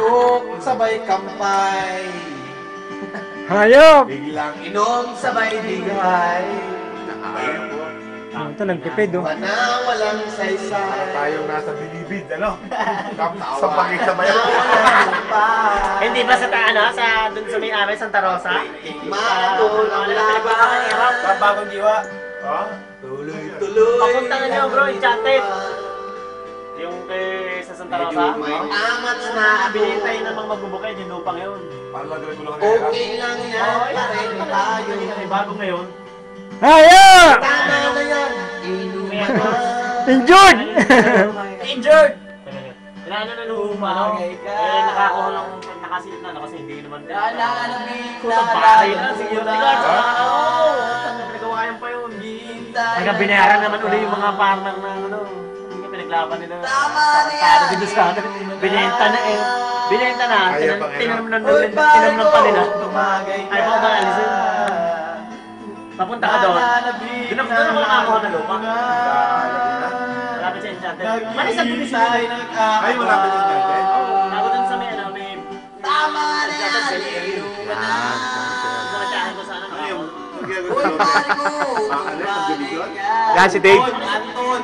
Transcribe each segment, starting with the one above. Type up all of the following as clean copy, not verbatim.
Cook, sabay kampay. Hayop! Biglang inom, sabay digay. Ito, nagpipid, oh. Bana, walang saysay. Tayong nasa bilibid, ano? Sa pagkikabay. Hindi ba sa dun sa may-ari, Santa Rosa? Matulang laban. Bagong diwa. Ha? Tuloy-tuloy. Papunta na niyo, bro, Enchanted. Yung kay sa Santa Rosa. May amats na Binintay namang magbubukay, yung lupang yun. Paano lagay ko lang okay lang yan, pareho tayo. Bago ngayon. Hayop! Tama na yan. Injured! Injured! Inaano na nung nakakuha lang, nakasilip na, kasi hindi naman. Kung bahay na, security guard. Nagkawayan pa yun. Hanggang binayaran naman uli yung mga partner na pinaglaban nila. Tama na yan. Dito sa atin. Binenta na eh. Binenta na. Kaya pa Tinanong Uy, ng pa nila. tumagay Ay, baka ba alisin? Papunta ka doon. Doon ako nakakuha na lupa. Malapit sa Enchanted. Malis ang bilis mo. Ay, malapit yung Enchanted? Oo. Ako doon sa may Tama na yan. Nakatyahan ko sa ano. Uy, pare ko. Yan si Dave. Anton.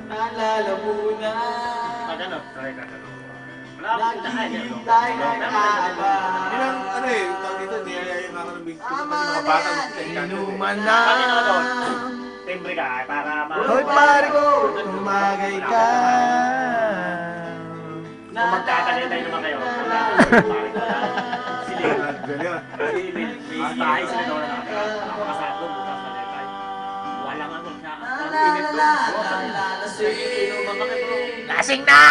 Naalala mo na. Magano? Wala akong Lagi pinakain. tayo nagkaaba. Ilang, ano eh, tawag dito, niyayaya yung mga nabing mga bata sa Enchanted. Inuman na. Kami na doon. Timbre ka para Uy, pare ko. Tumagay ka. Kung magkakalitay naman kayo. Ganyan. May bahay sila doon na nakakasado. Walang ano siya. Lasing na!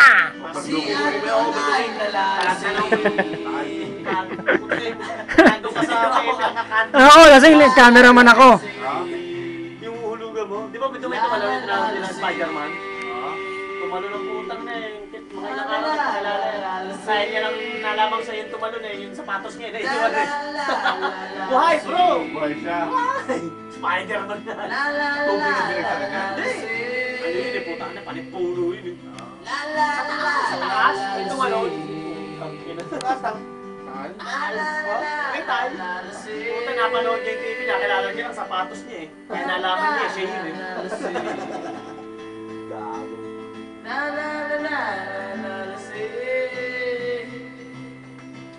Oo, lasing cameraman ako. Yung hulugan mo, di ba may tumalo yung tinawag nila Spider-Man? Tumalo ng putang na eh. Mga ilang araw na pakilala. Sayang niya lang nalamang sa yung tumalo na yung sapatos niya. Naiiwan eh. Buhay bro! Buhay siya. Spider-Man na. Tubig na binagsa na niya. Ano yun eh, putang na, panipulo yun eh. Sa taas, may tumalon. May tayo. Puta, napanood niya yung TV, nakilala niya ang sapatos niya eh. Kaya nalaman niya, siya yun eh. Gago.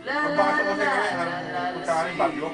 Pagpakasok kasi kami, punta kami Bagyo.